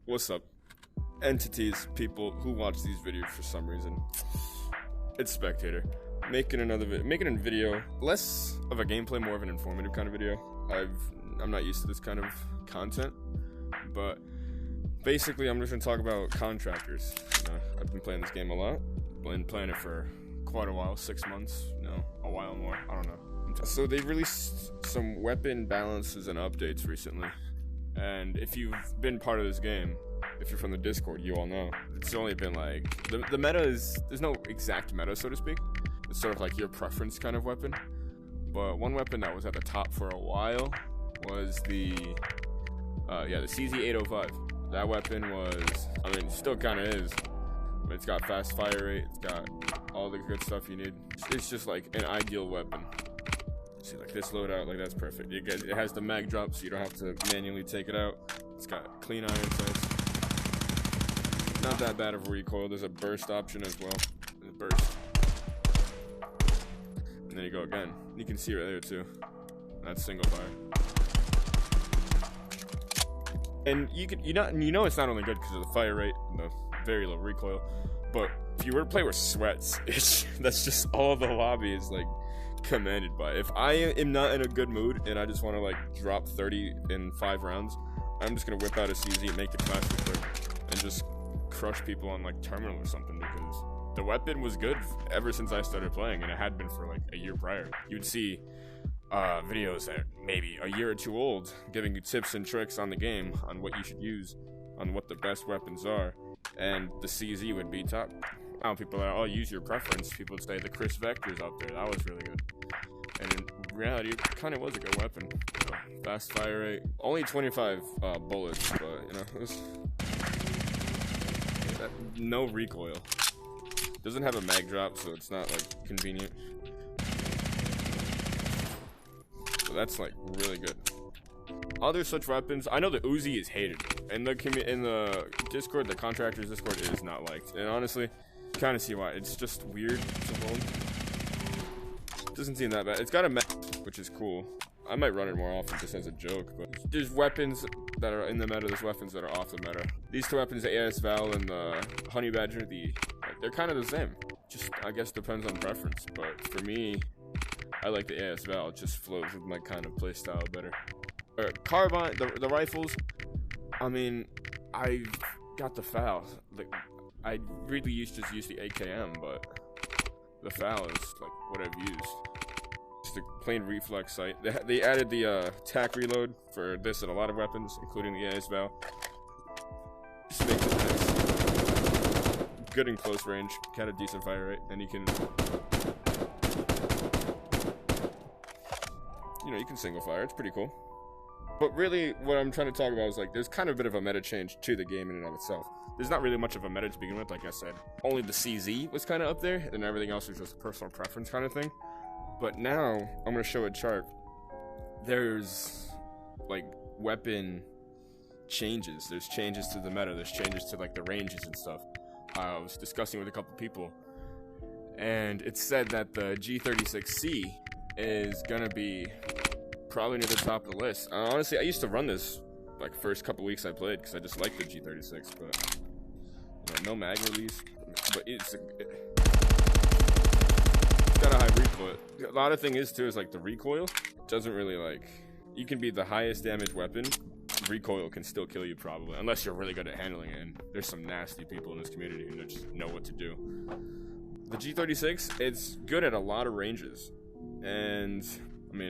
What's up, entities, people who watch these videos for some reason? It's Spectator making a video, less of a gameplay, more of an informative kind of video. I'm not used to this kind of content, but basically I'm just gonna talk about Contractors. I've been playing this game a lot. Been playing it for quite a while, 6 months, a while more, I don't know. So they released some weapon balances and updates recently. And if you've been part of this game, if you're from the Discord, you all know. It's only been like, the meta is, there's no exact meta, so to speak. It's sort of like your preference kind of weapon. But one weapon that was at the top for a while was the CZ-805. That weapon was, still kind of is, but it's got fast fire rate, it's got all the good stuff you need. It's just like an ideal weapon. See, like this loadout, like that's perfect. It has the mag drop, so you don't have to manually take it out. It's got clean iron sights. Not that bad of a recoil. There's a burst option as well. There's a burst. And then you go again. You can see right there too. That's single fire. And you know it's not only good because of the fire rate and the very low recoil, but if you were to play with sweats, that's just all the lobby is like commanded by. If I am not in a good mood and I just want to like drop 30 in 5 rounds, I'm just gonna whip out a CZ, make the clash real quick, and just crush people on like terminal or something, because the weapon was good ever since I started playing, and it had been for like a year prior. You'd see videos that maybe a year or two old giving you tips and tricks on the game, on what you should use, on what the best weapons are, and the CZ would be top. Now people are, oh, use your preference. People would say the Chris Vector's out there. That was really good. And in reality, it kind of was a good weapon. Fast fire rate, only 25 bullets, but it was no recoil. Doesn't have a mag drop, so it's not like convenient. So that's like really good. Other such weapons, I know the Uzi is hated. In the Discord, the Contractors Discord, it is not liked. And honestly, kind of see why. It's just weird. Doesn't seem that bad. It's got a meta, which is cool. I might run it more often just as a joke, but there's weapons that are in the meta, there's weapons that are off the meta. These two weapons, the AS Val and the Honey Badger, they're kind of the same. Just, I guess, depends on preference. But for me, I like the AS Val. It just flows with my kind of playstyle better. Carbine, the rifles, I got the FAL. I really just use the AKM, but the FAL is like what I've used. Just a plain reflex sight. They added the tac reload for this and a lot of weapons, including the AS Val. Just makes it nice. Good in close range, kind of decent fire rate, and you can, you can single fire. It's pretty cool. But really, what I'm trying to talk about is like, there's kind of a bit of a meta change to the game in and of itself. There's not really much of a meta to begin with, like I said. Only the CZ was kind of up there, and everything else was just a personal preference kind of thing. But now, I'm going to show a chart. There's, like, weapon changes. There's changes to the meta. There's changes to, like, the ranges and stuff. I was discussing with a couple people, and it said that the G36C is going to be probably near the top of the list. Honestly, I used to run this like first couple weeks I played because I just liked the G36, but no mag release. But it's got a high recoil. A lot of thing is too is like the recoil doesn't really like. You can be the highest damage weapon, recoil can still kill you probably, unless you're really good at handling it. And there's some nasty people in this community who just know what to do. The G36, it's good at a lot of ranges, and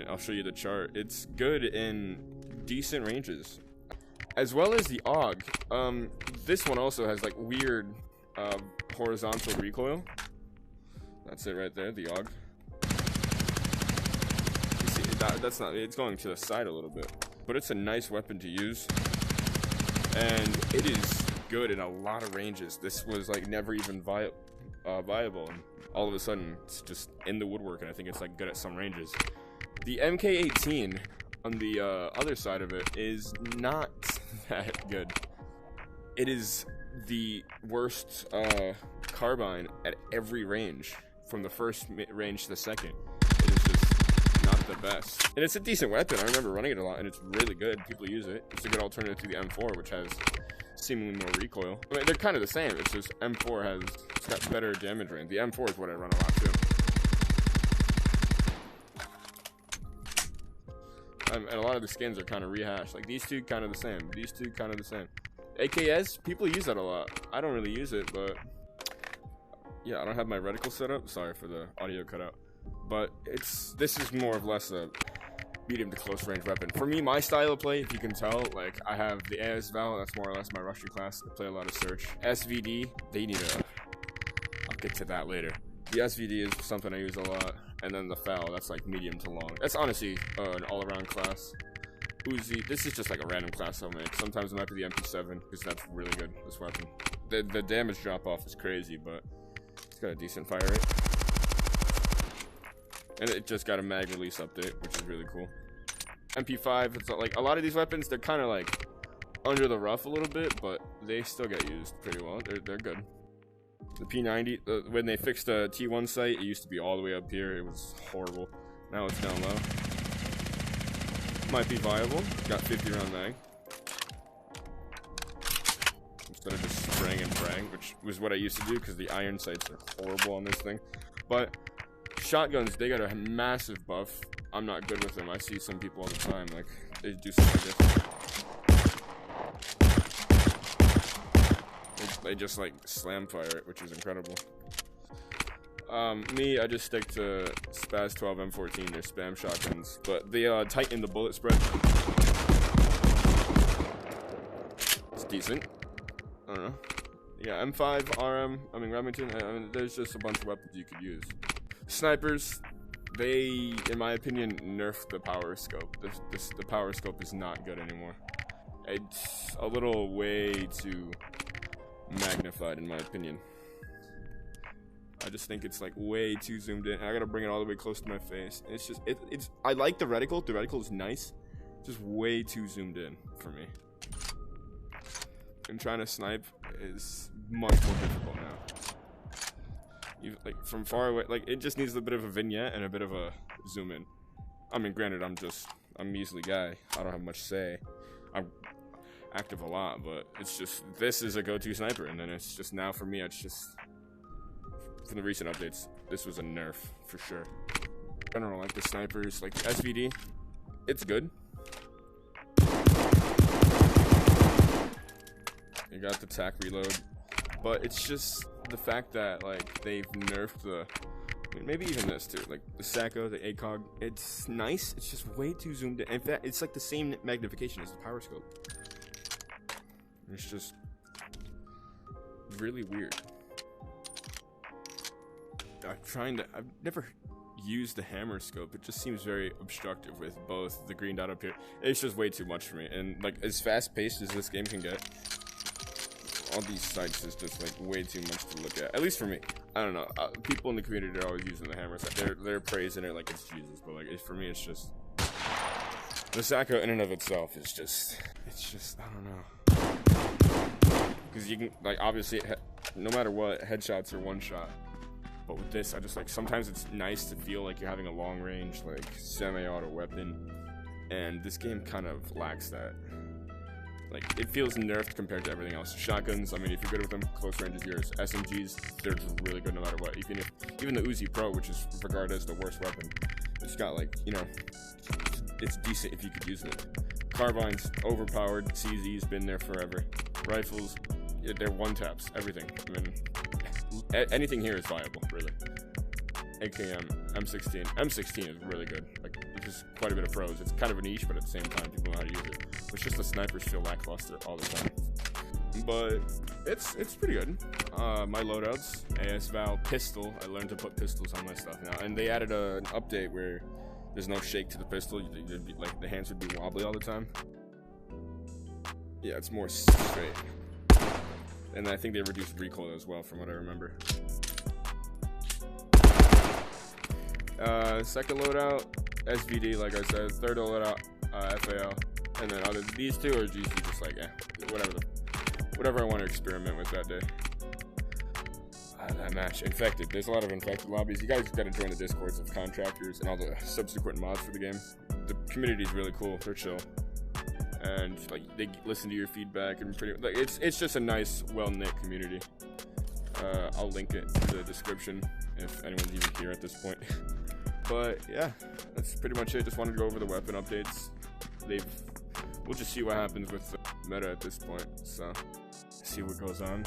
I'll show you the chart. It's good in decent ranges, as well as the AUG. This one also has like weird horizontal recoil. That's it right there, the AUG. You see, that's not. It's going to the side a little bit, but it's a nice weapon to use, and it is good in a lot of ranges. This was like never even viable, and all of a sudden it's just in the woodwork, and I think it's like good at some ranges. The MK18 on the other side of it is not that good. It is the worst carbine at every range, from the first range to the second. It is just not the best. And it's a decent weapon. I remember running it a lot, and it's really good. People use it. It's a good alternative to the M4, which has seemingly more recoil. I mean, they're kind of the same. It's just it's got better damage range. The M4 is what I run a lot too. And a lot of the skins are kind of rehashed. Like these two kind of the same. These two kind of the same. AKS, people use that a lot. I don't really use it, but yeah, I don't have my reticle set up. Sorry for the audio cutout. But this is more or less a medium to close range weapon. For me, my style of play, if you can tell, like I have the AS Val, that's more or less my rusher class. I play a lot of search. SVD, I'll get to that later. The SVD is something I use a lot. And then the FAL, that's like medium to long. That's honestly an all-around class. Uzi, this is just like a random class I'll make. Sometimes it might be the MP7, because that's really good, this weapon. The damage drop-off is crazy, but it's got a decent fire rate. And it just got a mag release update, which is really cool. MP5, it's like a lot of these weapons, they're kind of like under the rough a little bit, but they still get used pretty well. They're good. The P90, when they fixed the T1 sight, it used to be all the way up here. It was horrible. Now it's down low. Might be viable. Got 50 round mag. Instead of just spraying and praying, which was what I used to do because the iron sights are horrible on this thing. But shotguns, they got a massive buff. I'm not good with them. I see some people all the time, like, they do something different. They just like slam fire it, which is incredible. Me, I just stick to Spaz 12 M14. They're spam shotguns, but they tighten the bullet spread. It's decent. I don't know. Yeah, M5, RM. I mean Remington. I mean, there's just a bunch of weapons you could use. Snipers, they, in my opinion, nerfed the power scope. The power scope is not good anymore. It's a little way too magnified in my opinion. I just think it's like way too zoomed in. I gotta bring it all the way close to my face. It's just it's I like the reticle. The reticle is nice. Just way too zoomed in for me. And trying to snipe is much more difficult now. Like from far away, like it just needs a bit of a vignette and a bit of a zoom in. I mean, granted, I'm a measly guy. I don't have much say. I'm active a lot, but it's just, this is a go-to sniper, and then it's just now for me, it's just, from the recent updates, this was a nerf for sure. I don't know, like the snipers, like the SVD, it's good. You got the tac reload, but it's just the fact that like they've nerfed the, I mean, maybe even this too, like the Sacco, the ACOG, it's nice, it's just way too zoomed in. In fact, it's like the same magnification as the power scope. It's just really weird. I've never used the hammer scope. It just seems very obstructive with both the green dot up here. It's just way too much for me. And like as fast paced as this game can get, all these sights is just like way too much to look at. At least for me. I don't know. People in the community are always using the hammer. They're praising it like it's Jesus. But like for me, it's just the Sacco in and of itself is just. It's just I don't know. Because you can, like, obviously, no matter what, headshots are one shot. But with this, I just, like, sometimes it's nice to feel like you're having a long-range, like, semi-auto weapon. And this game kind of lacks that. Like, it feels nerfed compared to everything else. Shotguns, I mean, if you're good with them, close range is yours. SMGs, they're just really good no matter what. Even the Uzi Pro, which is regarded as the worst weapon, it's got, like, you know, it's decent if you could use it. Carbines, overpowered. CZ's been there forever. Rifles, they're one-taps. Everything. I mean, anything here is viable, really. AKM, M16. M16 is really good. Like, there's quite a bit of pros. It's kind of a niche, but at the same time, people know how to use it. It's just the snipers feel lackluster all the time. But it's pretty good. My loadouts, AS Val, pistol. I learned to put pistols on my stuff now, and they added an update where there's no shake to the pistol. You'd be, like, the hands would be wobbly all the time. Yeah, it's more straight. And I think they reduced recoil as well, from what I remember. Second loadout, SVD, like I said. Third loadout, FAL. And then these two are GC, just like, whatever I want to experiment with that day. That match, Infected. There's a lot of Infected lobbies. You guys gotta join the Discords of Contractors and all the subsequent mods for the game. The community is really cool. They're chill. and like they listen to your feedback, and like it's just a nice, well-knit community. I'll link it in the description if anyone's even here at this point. But yeah, that's pretty much it. Just wanted to go over the weapon updates. We'll just see what happens with the meta at this point. So see what goes on.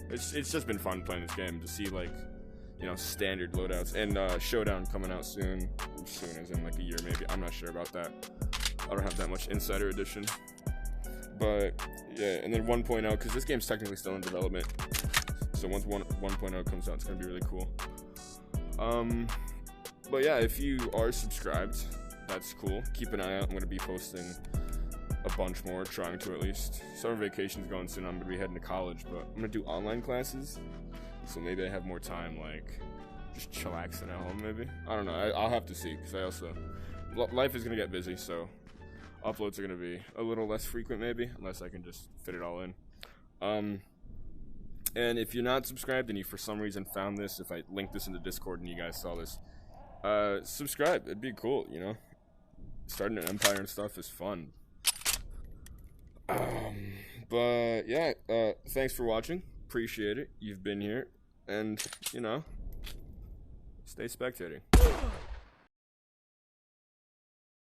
It's just been fun playing this game to see, like, you know, standard loadouts, and Showdown coming out soon as in like a year maybe. I'm not sure about that. I don't have that much Insider Edition. But yeah, and then 1.0, because this game's technically still in development. So once 1.0 comes out, it's gonna be really cool. But yeah, if you are subscribed, that's cool. Keep an eye out. I'm gonna be posting a bunch more, trying to at least. Summer vacation's going soon. I'm gonna be heading to college, but I'm gonna do online classes, so maybe I have more time, like just chillaxing at home. Maybe, I don't know. I'll have to see, because I also life is gonna get busy, so uploads are gonna be a little less frequent, maybe, unless I can just fit it all in. And if you're not subscribed and you for some reason found this, if I linked this in the Discord and you guys saw this, subscribe. It'd be cool, you know. Starting an empire and stuff is fun. But yeah, thanks for watching. Appreciate it. You've been here, and you know, stay spectating.